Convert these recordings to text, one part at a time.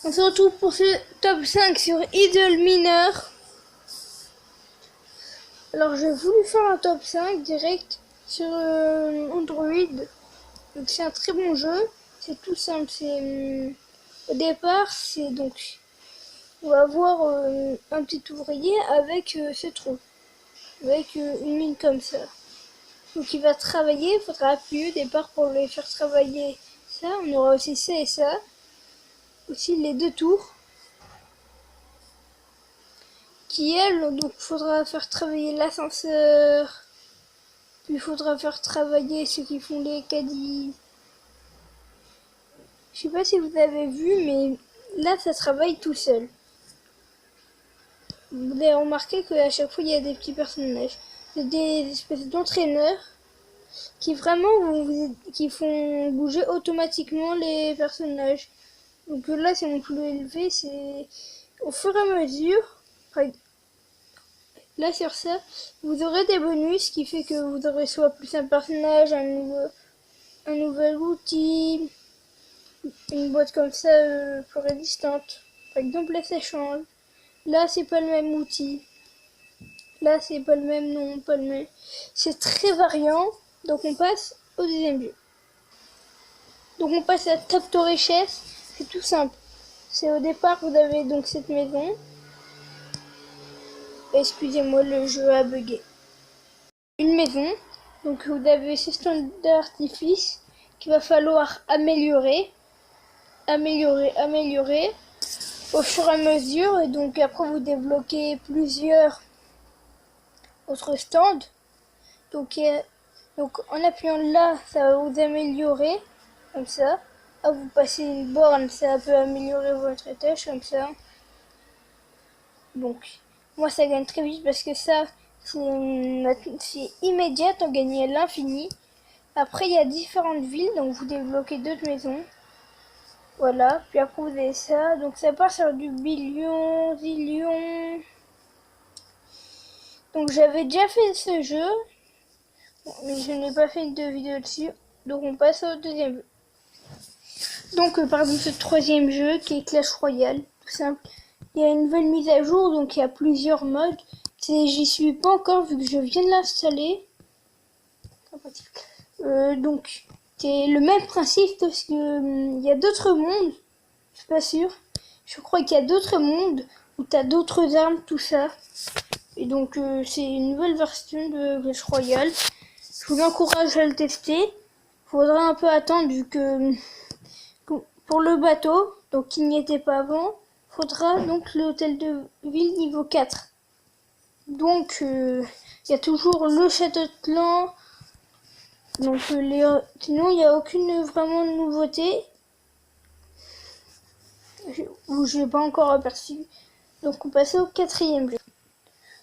On se retrouve pour ce top 5 sur Idle Miner. Alors j'ai voulu faire un top 5 direct sur Android. Donc c'est un très bon jeu. C'est tout simple. C'est au départ, c'est donc on va avoir un petit ouvrier avec ce trou, avec une mine comme ça. Donc il va travailler. Il faudra appuyer au départ pour le faire travailler. Ça, on aura aussi ça et ça. Aussi les deux tours. Qui elle, donc faudra faire travailler l'ascenseur, puis il faudra faire travailler ceux qui font les caddies. Je sais pas si vous avez vu, mais là ça travaille tout seul. Vous avez remarqué qu'à chaque fois il y a des petits personnages, des espèces d'entraîneurs qui vraiment qui font bouger automatiquement les personnages. Donc là c'est mon plus élevé, c'est au fur et à mesure. Là sur ça, vous aurez des bonus qui fait que vous aurez soit plus un personnage, un nouvel outil, une boîte comme ça plus résistante. Par exemple là ça change. Là c'est pas le même outil. Là c'est pas le même, non, pas le même. C'est très variant. Donc on passe au deuxième jeu. Donc on passe à Top Richesse. C'est tout simple. C'est au départ vous avez donc cette maison. Excusez-moi, le jeu a bugué. Une maison. Donc vous avez ce stand d'artifice qu'il va falloir améliorer au fur et à mesure. Et donc après vous débloquez plusieurs autres stands. Donc en appuyant là, ça va vous améliorer comme ça. À vous passer une borne, ça peut améliorer votre étage comme ça. Donc moi ça gagne très vite parce que ça c'est immédiat, on gagne à l'infini. Après il y a différentes villes, donc vous débloquez d'autres maisons. Voilà, puis après vous avez ça, donc ça part sur du billion, zillion. Donc j'avais déjà fait ce jeu, mais je n'ai pas fait de vidéo dessus, donc on passe au deuxième jeu. Donc par exemple ce troisième jeu qui est Clash Royale, tout simple. Il y a une nouvelle mise à jour, donc il y a plusieurs modes. J'y suis pas encore vu que je viens de l'installer. Donc c'est le même principe parce que il y a d'autres mondes. Je suis pas sûre. Je crois qu'il y a d'autres mondes où t'as d'autres armes, tout ça. Et donc c'est une nouvelle version de Clash Royale. Je vous encourage à le tester. Faudra un peu attendre vu que pour le bateau, donc il n'y était pas avant, faudra donc l'hôtel de ville niveau 4. Donc il y a toujours le château de clan. Donc sinon il n'y a aucune vraiment nouveauté. Je n'ai pas encore aperçu. Donc on passe au quatrième jeu.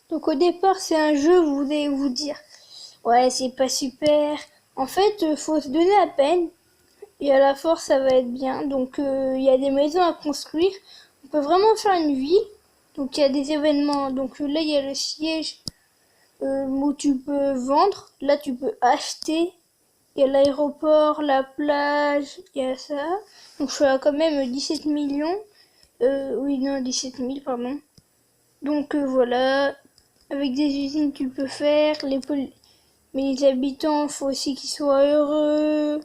Donc au départ c'est un jeu où vous allez vous dire ouais c'est pas super. En fait faut se donner la peine et à la force ça va être bien. Donc il y a des maisons à construire. On peut vraiment faire une ville. Donc il y a des événements. Donc là il y a le siège où tu peux vendre. Là tu peux acheter. Il y a l'aéroport, la plage, il y a ça. Donc je suis à quand même 17 millions. Oui non 17 000 pardon. Donc voilà. Avec des usines tu peux faire. Mais les habitants faut aussi qu'ils soient heureux.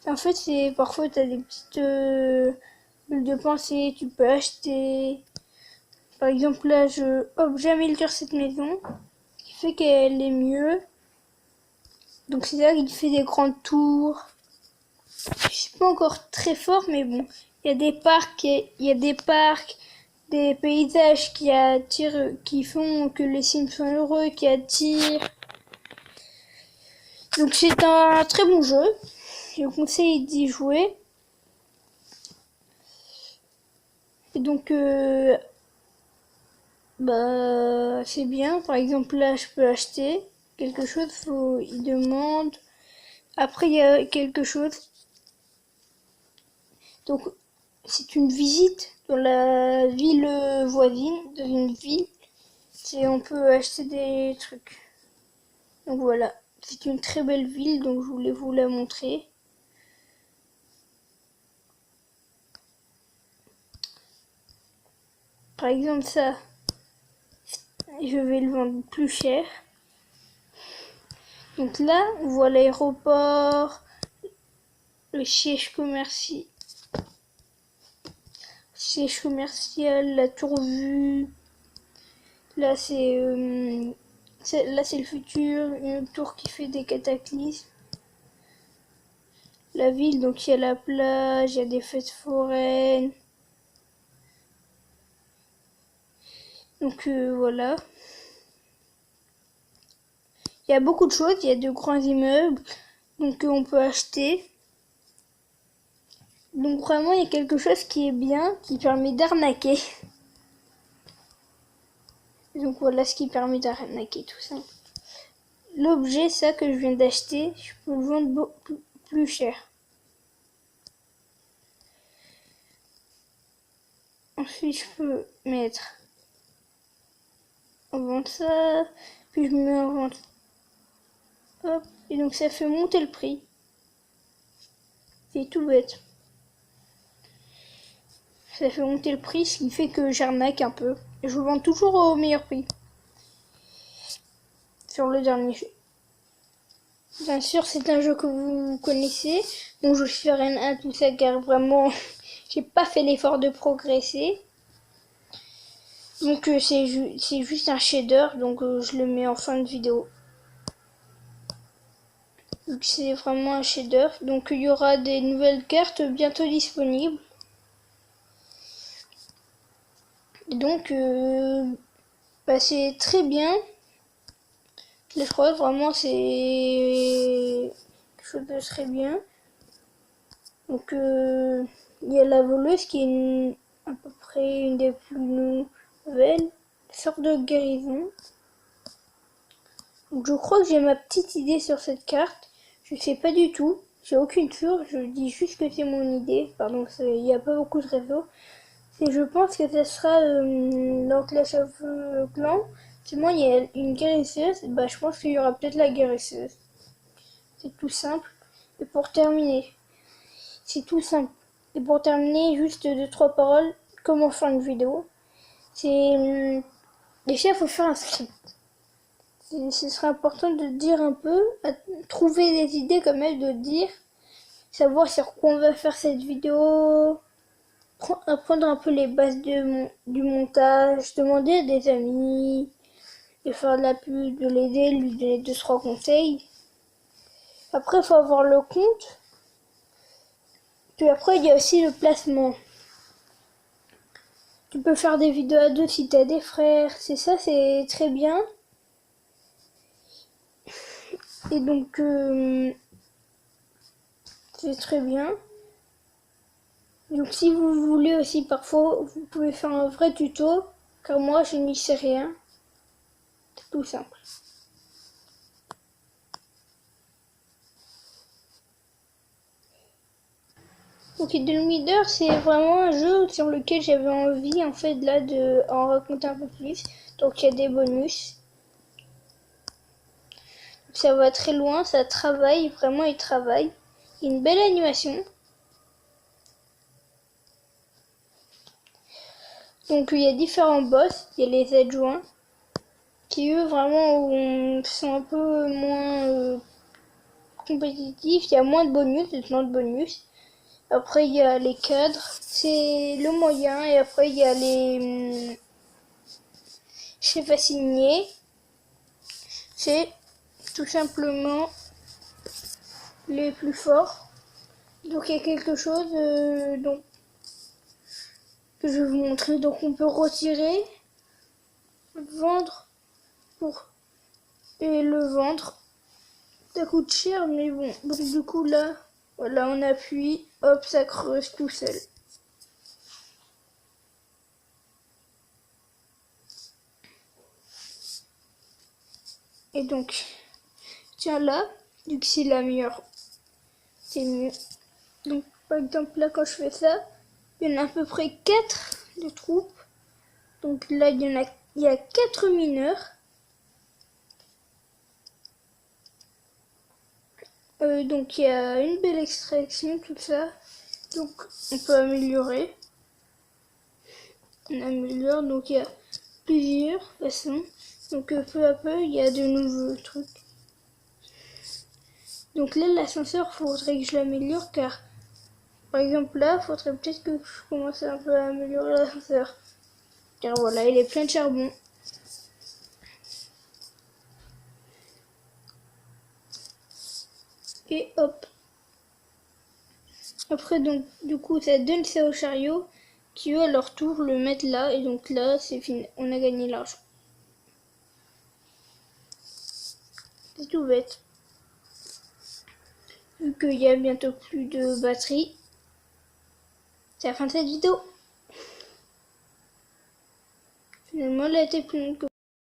En fait c'est parfois t'as des petites bulles de pensée. Tu peux acheter. Par exemple là j'améliore cette maison. Ce qui fait qu'elle est mieux. Donc c'est là qu'il fait des grandes tours. Je suis pas encore très fort, mais bon. Il y a des parcs, des paysages qui attirent, qui font que les Sims sont heureux, qui attirent. Donc c'est un très bon jeu. Je vous conseille d'y jouer. Et donc c'est bien. Par exemple là je peux acheter quelque chose, il demande. Après il y a quelque chose. Donc c'est une visite dans la ville voisine, dans une ville. On peut acheter des trucs. Donc voilà, c'est une très belle ville, donc je voulais vous la montrer. Par exemple ça, je vais le vendre plus cher. Donc là, on voit l'aéroport, le siège commercial, la tour vue. Là c'est le futur, une tour qui fait des cataclysmes. La ville, donc il y a la plage, il y a des fêtes foraines. Donc voilà. Il y a beaucoup de choses, il y a de grands immeubles, donc on peut acheter. Donc vraiment il y a quelque chose qui est bien, qui permet d'arnaquer. Donc voilà ce qui permet d'arnaquer tout ça. L'objet, ça que je viens d'acheter, je peux le vendre beaucoup plus cher. Ensuite je peux mettre en vente ça, puis je mets en vente. Hop, et donc ça fait monter le prix. C'est tout bête. Ça fait monter le prix, ce qui fait que j'arnaque un peu. Et je vends toujours au meilleur prix. Sur le dernier jeu. Bien sûr, c'est un jeu que vous connaissez. Donc je suis rien à tout ça car vraiment, j'ai pas fait l'effort de progresser. Donc c'est juste un shader, donc je le mets en fin de vidéo. Donc c'est vraiment un shader. Donc il y aura des nouvelles cartes bientôt disponibles. Et donc c'est très bien. Les croix, vraiment c'est quelque chose de très bien. Donc il y a la voleuse qui est à peu près une des plus nouvelles, sorte de guérison. Donc je crois que j'ai ma petite idée sur cette carte. Je sais pas du tout, j'ai aucune source, je dis juste que c'est mon idée. Pardon, il n'y a pas beaucoup de réseaux. Et je pense que ça sera dans Clash of Clans. Sinon il y a une guérisseuse, je pense qu'il y aura peut-être la guérisseuse. C'est tout simple. Et pour terminer, c'est tout simple. Et pour terminer, juste 2-3 paroles, comme en fin de vidéo. C'est déjà, il faut faire un script. Ce serait important de dire un peu, trouver des idées quand même, de dire, savoir sur quoi on va faire cette vidéo, apprendre un peu les bases du montage, demander à des amis, de faire de la pub, de l'aider, lui donner 2-3 conseils. Après, il faut avoir le compte. Puis après, il y a aussi le placement. Tu peux faire des vidéos à deux si t'as des frères. C'est très bien. Et donc, c'est très bien. Donc si vous voulez aussi, parfois, vous pouvez faire un vrai tuto. Car moi, je n'y sais rien. C'est tout simple. Ok, Leader, c'est vraiment un jeu sur lequel j'avais envie, en fait, là, de en raconter un peu plus. Donc, il y a des bonus. Ça va très loin, ça travaille, vraiment, il travaille. Il y a une belle animation. Donc, il y a différents boss. Il y a les adjoints, qui, eux, vraiment, sont un peu moins compétitifs. Il y a moins de bonus, de bonus. Après, il y a les cadres, c'est le moyen. Et après, il y a les chefs assignés. C'est tout simplement les plus forts. Donc, il y a quelque chose que je vais vous montrer. Donc, on peut retirer, vendre et le vendre. Ça coûte cher, mais bon. Donc, du coup, là, voilà, on appuie, hop, ça creuse tout seul. Et donc, tiens là, vu que c'est la meilleure, c'est mieux. Donc, par exemple, là, quand je fais ça, il y en a à peu près 4 de troupes. Donc là, il y a 4 mineurs. Donc, il y a une belle extraction, tout ça. Donc, on peut améliorer. on améliore. Donc il y a plusieurs façons. Donc peu à peu, il y a de nouveaux trucs. Donc là, l'ascenseur, faudrait que je l'améliore car, par exemple là, faudrait peut-être que je commence un peu à améliorer l'ascenseur. Car voilà, il est plein de charbon. Et hop. Après, donc, du coup, ça donne ça au chariot qui, eux, à leur tour, le mettent là. Et donc là, c'est fini. On a gagné l'argent. C'est tout bête. Vu qu'il y a bientôt plus de batterie, c'est la fin de cette vidéo. Finalement, elle a été plus longue que